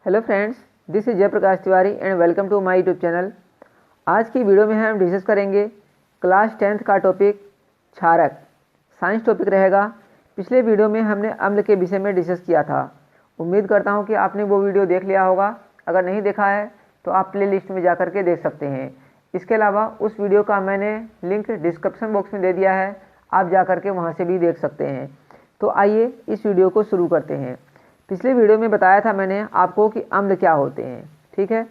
Hello friends, this is Jayprakash Tiwari and welcome to my YouTube channel. आज की video में हम डिस्कस करेंगे क्लास 10th का टॉपिक क्षारक, साइंस टॉपिक रहेगा। पिछले वीडियो में हमने अम्ल के विषय में डिस्कस किया था। उम्मीद करता हूं कि आपने वो वीडियो देख लिया होगा। अगर नहीं देखा है तो आप प्ले लिस्ट में जा कर के देख सकते हैं। इसके अलावा उस वीडियो का मैंने लिंक डिस्क्रिप्शन बॉक्स में दे दिया है, आप जा कर के वहाँ से भी देख सकते हैं। तो आइए इस वीडियो को शुरू करते हैं। पिछले वीडियो में बताया था मैंने आपको कि अम्ल क्या होते हैं, ठीक है।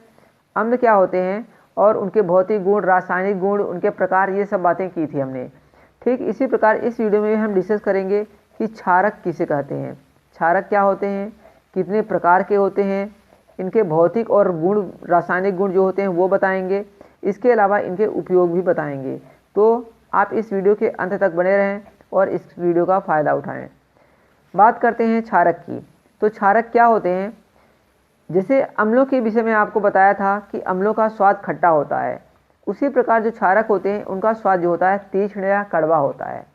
अम्ल क्या होते हैं और उनके भौतिक गुण, रासायनिक गुण, उनके प्रकार, ये सब बातें की थी हमने। ठीक इसी प्रकार इस वीडियो में हम डिस्कस करेंगे कि क्षारक किसे कहते हैं, क्षारक क्या होते हैं, कितने प्रकार के होते हैं, इनके भौतिक और गुण, रासायनिक गुण जो होते हैं वो बताएंगे। इसके अलावा इनके उपयोग भी बताएंगे। तो आप इस वीडियो के अंत तक बने रहें और इस वीडियो का फ़ायदा उठाएँ। बात करते हैं क्षारक की। तो क्षारक क्या होते हैं? जैसे अम्लों के विषय में आपको बताया था कि अम्लों का स्वाद खट्टा होता है, उसी प्रकार जो क्षारक होते हैं उनका स्वाद जो होता है तीक्ष्ण या कड़वा होता है,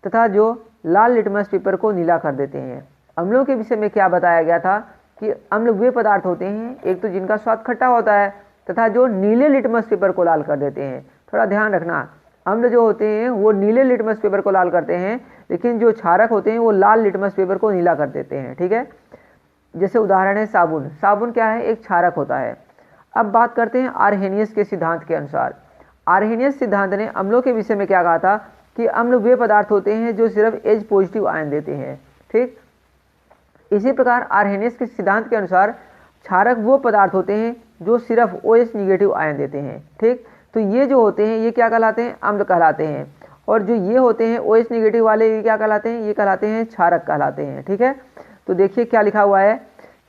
तथा जो लाल लिटमस पेपर को नीला कर देते हैं। अम्लों के विषय में क्या बताया गया था कि अम्ल वे पदार्थ होते हैं, एक तो जिनका स्वाद खट्टा होता है तथा जो नीले लिटमस पेपर को लाल कर देते हैं। थोड़ा ध्यान रखना, अम्ल जो होते हैं वो नीले लिटमस पेपर को लाल करते हैं, लेकिन जो क्षारक होते हैं वो लाल लिटमस पेपर को नीला कर देते हैं, ठीक है। जैसे उदाहरण है साबुन। साबुन क्या है? एक क्षारक होता है। अब बात करते हैं आर्हेनियस के सिद्धांत के अनुसार। आर्हेनियस सिद्धांत ने अम्लों के विषय में क्या कहा था कि अम्ल वे पदार्थ होते हैं जो सिर्फ एच पॉजिटिव आयन देते हैं, ठीक। इसी प्रकार आर्हेनियस के सिद्धांत के अनुसार क्षारक वो पदार्थ होते हैं जो सिर्फ OH निगेटिव आयन देते हैं, ठीक। तो ये जो होते हैं ये क्या कहलाते हैं? अम्ल कहलाते हैं। और जो ये होते हैं OH निगेटिव वाले, ये क्या कहलाते हैं? ये कहलाते हैं क्षारक कहलाते हैं, ठीक है। तो देखिए क्या लिखा हुआ है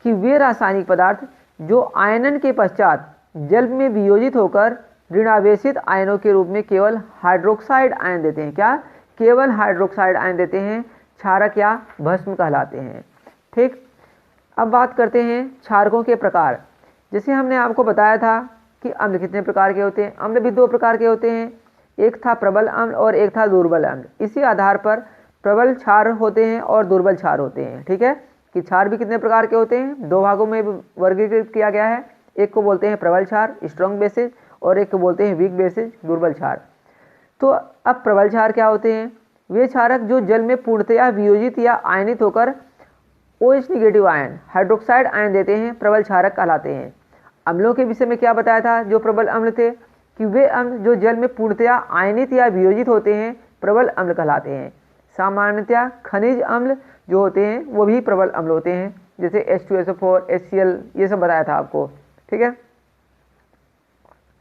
कि वे रासायनिक पदार्थ जो आयनन के पश्चात जल में वियोजित होकर ऋणावेशित आयनों के रूप में केवल हाइड्रोक्साइड आयन देते हैं। क्या? केवल हाइड्रोक्साइड आयन देते हैं, क्षारक या भस्म कहलाते हैं, ठीक। अब बात करते हैं क्षारकों के प्रकार। जैसे हमने आपको बताया था कि अम्ल कितने प्रकार के होते हैं। अम्ल भी दो प्रकार के होते हैं, एक था प्रबल अम्ल और एक था दुर्बल अम्ल। इसी आधार पर प्रबल क्षार होते हैं और दुर्बल क्षार होते हैं, ठीक है। कि क्षार भी कितने प्रकार के होते हैं, दो भागों में वर्गीकृत किया गया है। एक को बोलते हैं प्रबल क्षार, स्ट्रॉन्ग बेसिस, और एक को बोलते हैं वीक बेसिस, दुर्बल क्षार। तो अब प्रबल क्षार क्या होते हैं? वे क्षारक जो जल में पूर्णतया वियोजित या आयनित होकर OH negative ion, hydroxide ion देते हैं, प्रबल क्षारक कहलाते हैं। अम्लों के विषय में क्या बताया था जो प्रबल अम्ल थे कि वे अम्ल जो जल में पूर्णतया आयनित या वियोजित होते हैं, प्रबल अम्ल कहलाते हैं। सामान्यतया खनिज अम्ल जो होते हैं वो भी प्रबल अम्ल होते हैं, जैसे H2SO4, HCl, ये सब बताया था आपको, ठीक है।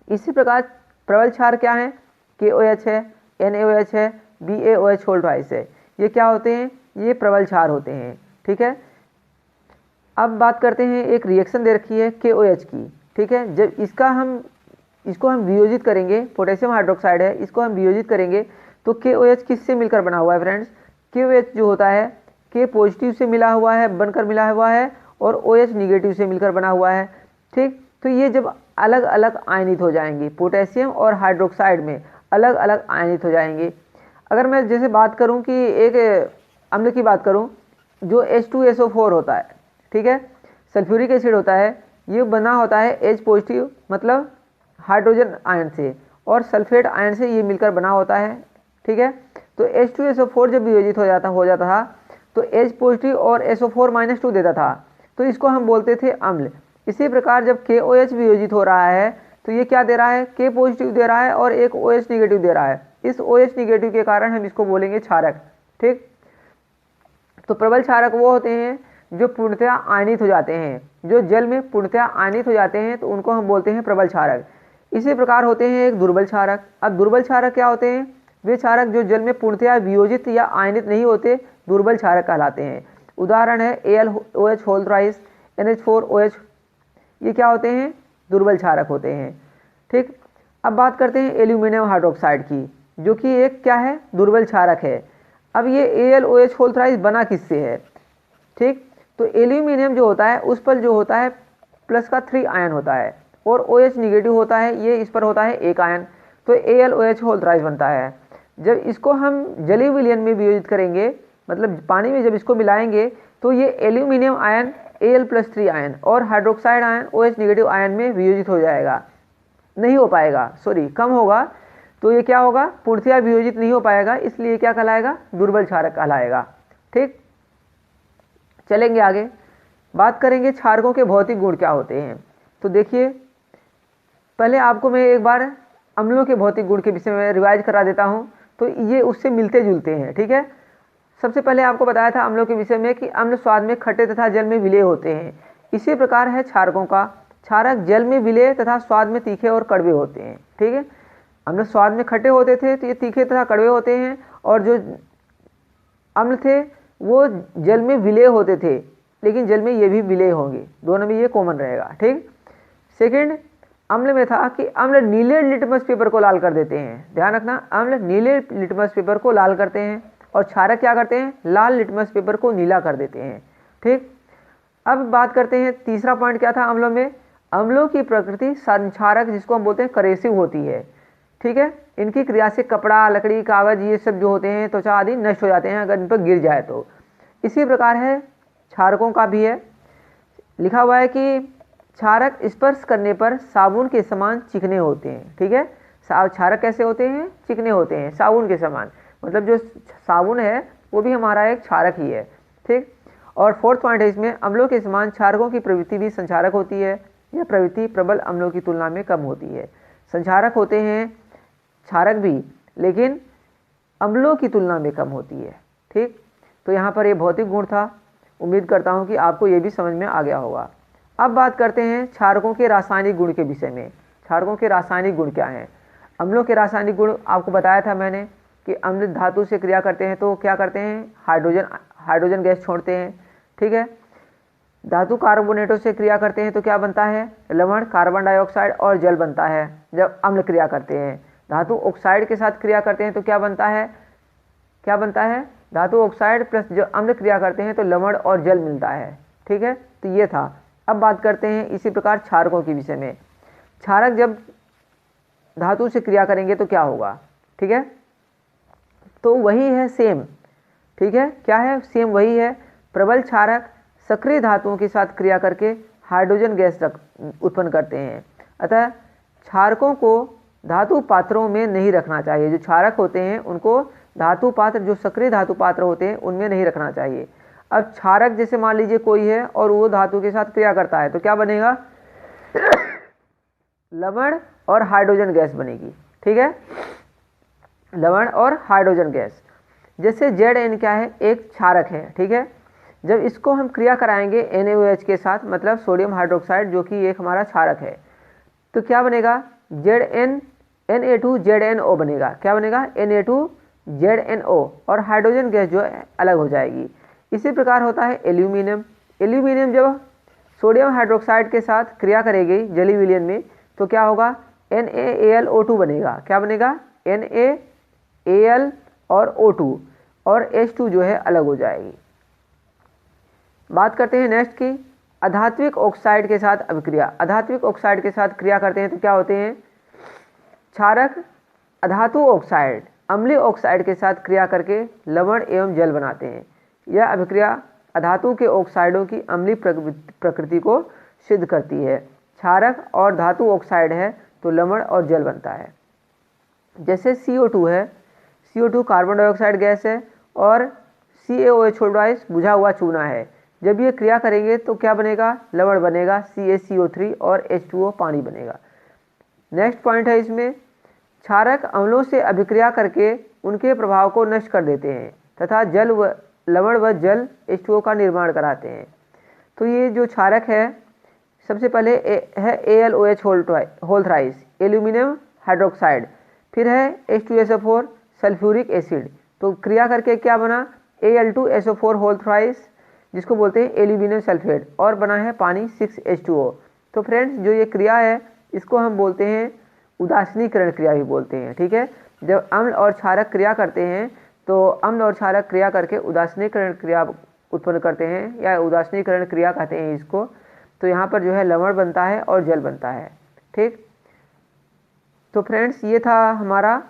इसी प्रकार प्रबल क्षार क्या है? KOH है, NaOH है, BaOH होल ट्वाइस है। ये क्या होते हैं? ये प्रबल क्षार होते हैं, ठीक है। अब बात करते हैं, एक रिएक्शन दे रखी है KOH की, ठीक है। जब इसको हम वियोजित करेंगे, पोटेशियम हाइड्रोक्साइड है, इसको हम वियोजित करेंगे तो KOH किससे मिलकर बना हुआ है फ्रेंड्स? KOH जो होता है K पॉजिटिव से मिला हुआ है, बनकर मिला हुआ है, और OH निगेटिव से मिलकर बना हुआ है, ठीक। तो ये जब अलग अलग आयनित हो जाएंगे, पोटेशियम और हाइड्रोक्साइड में अलग अलग आयनित हो जाएंगे। अगर मैं जैसे बात करूं कि एक अम्ल की बात करूं जो H2SO4 होता है, ठीक है, सल्फ्यूरिक एसिड होता है, ये बना होता है H पॉजिटिव मतलब हाइड्रोजन आयन से, और सल्फेट आयन से ये मिलकर बना होता है, ठीक है। तो H2SO4 जब वियोजित हो जाता था तो H पॉजिटिव और SO4-2 देता था, तो इसको हम बोलते थे अम्ल। इसी प्रकार जब KOH वियोजित हो रहा है तो ये क्या दे रहा है? K पॉजिटिव दे रहा है और एक OH निगेटिव दे रहा है। इस OH निगेटिव के कारण हम इसको बोलेंगे क्षारक, ठीक। तो प्रबल क्षारक वो होते हैं जो पूर्णतया आयनित हो जाते हैं, जो जल में पूर्णतया आयनित हो जाते हैं, तो उनको हम बोलते हैं प्रबल क्षारक। इसी प्रकार होते हैं एक दुर्बल क्षारक। अब दुर्बल क्षारक क्या होते हैं? वे क्षारक जो जल में पूर्णतया वियोजित या आयनित नहीं होते, दुर्बल क्षारक कहलाते हैं। उदाहरण है AlOH होल थ्राइस, NH4OH, ये क्या होते हैं? दुर्बल क्षारक होते हैं, ठीक। अब बात करते हैं एल्यूमिनियम हाइड्रोक्साइड की, जो कि एक क्या है? दुर्बल क्षारक है। अब ये AlOH होल थ्राइस बना किससे है, ठीक। तो एल्यूमिनियम जो होता है उस पर जो होता है प्लस का 3 आयन होता है, और OH निगेटिव होता है, ये इस पर होता है 1 आयन, तो AlOH होल थ्राइस बनता है। जब इसको हम जलीय विलयन में वियोजित करेंगे, मतलब पानी में जब इसको मिलाएंगे, तो ये एल्यूमिनियम आयन Al+3 आयन और hydroxide ion OH negative ion में वियोजित हो जाएगा, नहीं हो पाएगा, सॉरी कम होगा, तो ये क्या होगा, पूर्णतया वियोजित नहीं हो पाएगा, इसलिए क्या कहलाएगा, दुर्बल क्षारक कहलाएगा। ठीक, चलेंगे आगे, बात करेंगे क्षारकों के भौतिक गुण क्या होते हैं। तो देखिए, पहले आपको मैं एक बार अम्लों के भौतिक गुण के विषय में रिवाइज करा देता हूँ, तो ये उससे मिलते जुलते हैं। ठीक है, सबसे पहले आपको बताया था अम्लों के विषय में कि अम्ल स्वाद में खट्टे तथा जल में विलेय होते हैं। इसी प्रकार है क्षारकों का, क्षारक जल में विलेय तथा स्वाद में तीखे और कड़वे होते हैं। ठीक है, अम्ल स्वाद में खट्टे होते थे तो ये तीखे तथा कड़वे होते हैं, और जो अम्ल थे वो जल में विलेय होते थे, लेकिन जल में ये भी विलेय होंगे, दोनों में ये कॉमन रहेगा। ठीक, सेकंड, अम्ल में था कि अम्ल नीले लिटमस पेपर को लाल कर देते हैं, ध्यान रखना, अम्ल नीले लिटमस पेपर को लाल करते हैं और क्षारक क्या करते हैं, लाल लिटमस पेपर को नीला कर देते हैं। ठीक, अब बात करते हैं तीसरा पॉइंट क्या था अम्लों में, अम्लों की प्रकृति संक्षारक जिसको हम बोलते हैं करेसिव होती है। ठीक है, इनकी क्रिया से कपड़ा, लकड़ी, कागज ये सब जो होते हैं त्वचा आदि नष्ट हो जाते हैं अगर इन पर गिर जाए तो। इसी प्रकार है क्षारकों का भी है, लिखा हुआ है कि क्षारक स्पर्श करने पर साबुन के समान चिकने होते हैं। ठीक है, क्षारक कैसे होते हैं, चिकने होते हैं, साबुन के समान, मतलब जो साबुन है वो भी हमारा एक क्षारक ही है। ठीक, और फोर्थ पॉइंट है इसमें, अम्लों के समान क्षारकों की प्रवृत्ति भी संक्षारक होती है, यह प्रवृत्ति प्रबल अम्लों की तुलना में कम होती है। संक्षारक होते हैं क्षारक भी, लेकिन अम्लों की तुलना में कम होती है। ठीक, तो यहाँ पर ये भौतिक गुण था, उम्मीद करता हूँ कि आपको ये भी समझ में आ गया होगा। अब बात करते हैं क्षारकों के रासायनिक गुण के विषय में। क्षारकों के रासायनिक गुण क्या हैं, अम्लों के रासायनिक गुण आपको बताया था मैंने कि अम्ल धातु से क्रिया करते हैं तो क्या करते हैं, हाइड्रोजन गैस छोड़ते हैं। ठीक है, धातु कार्बोनेटों से क्रिया करते हैं तो क्या बनता है, लवण, कार्बन डाइऑक्साइड और जल बनता है जब अम्ल क्रिया करते हैं। धातु ऑक्साइड के साथ क्रिया करते हैं तो क्या बनता है, क्या बनता है, धातु ऑक्साइड प्लस जो अम्ल क्रिया करते हैं तो लवण और जल मिलता है। ठीक है, तो ये था। अब बात करते हैं इसी प्रकार क्षारकों के विषय में। क्षारक जब धातु से क्रिया करेंगे तो क्या होगा, ठीक है, तो वही है सेम। ठीक है, क्या है, सेम वही है। प्रबल क्षारक सक्रिय धातुओं के साथ क्रिया करके हाइड्रोजन गैस उत्पन्न करते हैं, अतः क्षारकों को धातु पात्रों में नहीं रखना चाहिए। जो क्षारक होते हैं उनको धातु पात्र, जो सक्रिय धातु पात्र होते हैं उनमें नहीं रखना चाहिए। अब क्षारक जैसे मान लीजिए कोई है और वो धातु के साथ क्रिया करता है तो क्या बनेगा, लवण और हाइड्रोजन गैस बनेगी। ठीक है, लवण और हाइड्रोजन गैस। जैसे Zn क्या है, एक क्षारक है। ठीक है, जब इसको हम क्रिया कराएंगे NaOH के साथ, मतलब सोडियम हाइड्रोक्साइड जो कि एक हमारा क्षारक है, तो क्या बनेगा, Na2ZNO बनेगा। क्या बनेगा, Na2ZNO, और हाइड्रोजन गैस जो है अलग हो जाएगी। इसी प्रकार होता है एल्यूमिनियम। एल्यूमिनियम जब सोडियम हाइड्रोक्साइड के साथ क्रिया करेगी जलीय विलयन में तो क्या होगा, NaAlO2 बनेगा। क्या बनेगा, NaAl और O2, और H2 जो है अलग हो जाएगी। बात करते हैं नेक्स्ट की, अधात्विक ऑक्साइड के साथ अभिक्रिया। अधात्विक ऑक्साइड के साथ क्रिया करते हैं तो क्या होते हैं, क्षारक अधातु ऑक्साइड अम्लीय ऑक्साइड के साथ क्रिया करके लवण एवं जल बनाते हैं। यह अभिक्रिया अधातु के ऑक्साइडों की अम्लीय प्रकृति को सिद्ध करती है। क्षारक और धातु ऑक्साइड है तो लवण और जल बनता है। जैसे CO2 है, CO2 कार्बन डाइऑक्साइड गैस है और CaOH बुझा हुआ चूना है। जब ये क्रिया करेंगे तो क्या बनेगा, लवण बनेगा, CaCO3, और H2O पानी बनेगा। नेक्स्ट पॉइंट है इसमें, क्षारक अम्लों से अभिक्रिया करके उनके प्रभाव को नष्ट कर देते हैं तथा जल व लवण व जल H2O का निर्माण कराते हैं। तो ये जो क्षारक है, सबसे पहले है AlOH whole thrice, aluminium hydroxide, फिर है H2SO4 सल्फ्यूरिक एसिड, तो क्रिया करके क्या बना, Al2SO4 होल थ्राइस, जिसको बोलते हैं एल्यूमिनियम सल्फेट, और बना है पानी 6H2O। तो फ्रेंड्स, जो ये क्रिया है इसको हम बोलते हैं उदासीनीकरण क्रिया भी बोलते हैं। ठीक है, जब अम्ल और क्षारक क्रिया करते हैं तो अम्ल और क्षारक क्रिया करके उदासीनीकरण क्रिया उत्पन्न करते हैं, या उदासीनीकरण क्रिया कहते हैं इसको। तो यहाँ पर जो है लवण बनता है और जल बनता है। ठीक, तो फ्रेंड्स, ये था हमारा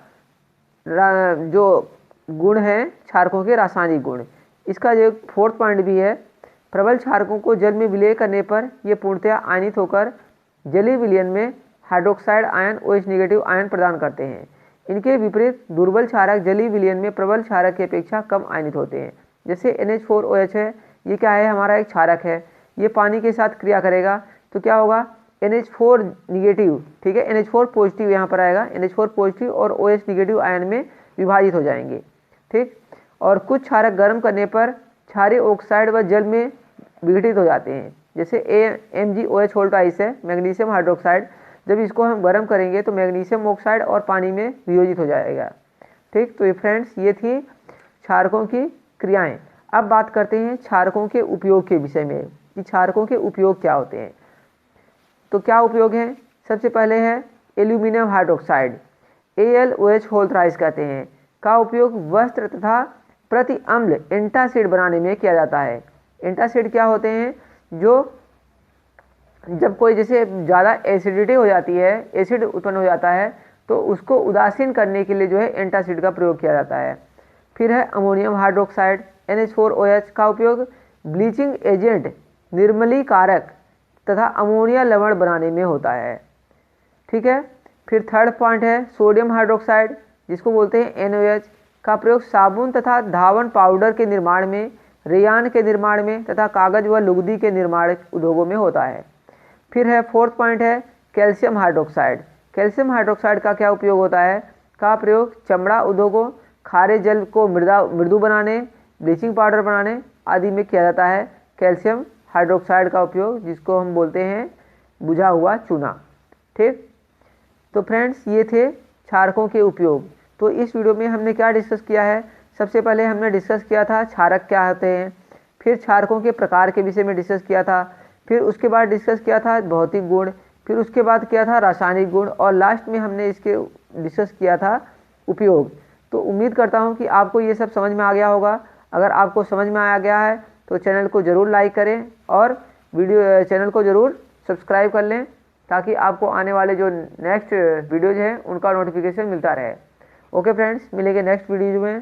जो गुण है क्षारकों के रासायनिक गुण। इसका जो फोर्थ पॉइंट भी है, प्रबल क्षारकों को जल में विलय करने पर ये पूर्णतया आयनित होकर जलीय विलयन में hydroxide ion OH negative ion प्रदान करते हैं। इनके विपरीत दुर्बल क्षारक जलीय विलयन में प्रबल क्षारक की अपेक्षा कम आयनित होते हैं। जैसे NH4OH है, ये क्या है, हमारा एक क्षारक है, ये पानी के साथ क्रिया करेगा तो क्या होगा, NH4 निगेटिव, ठीक है, NH4 पॉजिटिव यहाँ पर आएगा, NH4 पॉजिटिव और OH निगेटिव आयन में विभाजित हो जाएंगे, ठीक। और कुछ क्षारक गर्म करने पर क्षारीय ऑक्साइड व जल में विघटित हो जाते हैं। जैसे MgOH वोल्टाइस है, मैग्नीशियम हाइड्रोक्साइड, जब इसको हम गर्म करेंगे तो मैग्नीशियम ऑक्साइड और पानी में वियोजित हो जाएगा, ठीक। तो ये फ्रेंड्स, ये थी क्षारकों की क्रियाएं। अब बात करते हैं क्षारकों के उपयोग के विषय में कि क्षारकों के उपयोग क्या होते हैं। तो क्या उपयोग है, सबसे पहले है aluminium hydroxide, AlOH whole thrice कहते हैं, का उपयोग वस्त्र तथा प्रति अम्ल एंटासिड बनाने में किया जाता है। एंटासिड क्या होते हैं, जो जब कोई जैसे ज़्यादा एसिडिटी हो जाती है, एसिड उत्पन्न हो जाता है, तो उसको उदासीन करने के लिए जो है एंटासिड का प्रयोग किया जाता है। फिर है अमोनियम हाइड्रोक्साइड NH4OH, का उपयोग ब्लीचिंग एजेंट, निर्मलीकारक तथा अमोनिया लवण बनाने में होता है, ठीक है। फिर थर्ड पॉइंट है सोडियम हाइड्रोक्साइड, जिसको बोलते हैं NaOH, का प्रयोग साबुन तथा धावन पाउडर के निर्माण में, रेयान के निर्माण में तथा कागज व लुगदी के निर्माण उद्योगों में होता है। फिर है फोर्थ पॉइंट है कैल्शियम हाइड्रोक्साइड। कैल्शियम हाइड्रोक्साइड का क्या उपयोग होता है, का प्रयोग चमड़ा उद्योगों, खारे जल को मृदु बनाने, ब्लीचिंग पाउडर बनाने आदि में किया जाता है कैल्शियम हाइड्रोक्साइड का उपयोग, जिसको हम बोलते हैं बुझा हुआ चूना, ठीक। तो फ्रेंड्स, ये थे क्षारकों के उपयोग। तो इस वीडियो में हमने क्या डिस्कस किया है, सबसे पहले हमने डिस्कस किया था क्षारक क्या होते हैं, फिर क्षारकों के प्रकार के विषय में डिस्कस किया था, फिर उसके बाद डिस्कस किया था भौतिक गुण, फिर उसके बाद किया था रासायनिक गुण, और लास्ट में हमने इसके डिस्कस किया था उपयोग। तो उम्मीद करता हूँ कि आपको ये सब समझ में आ गया होगा। अगर आपको समझ में आ गया है तो चैनल को ज़रूर लाइक करें और चैनल को ज़रूर सब्सक्राइब कर लें, ताकि आपको आने वाले जो नेक्स्ट वीडियोज़ हैं उनका नोटिफिकेशन मिलता रहे। ओके फ्रेंड्स, मिलेंगे नेक्स्ट वीडियो में।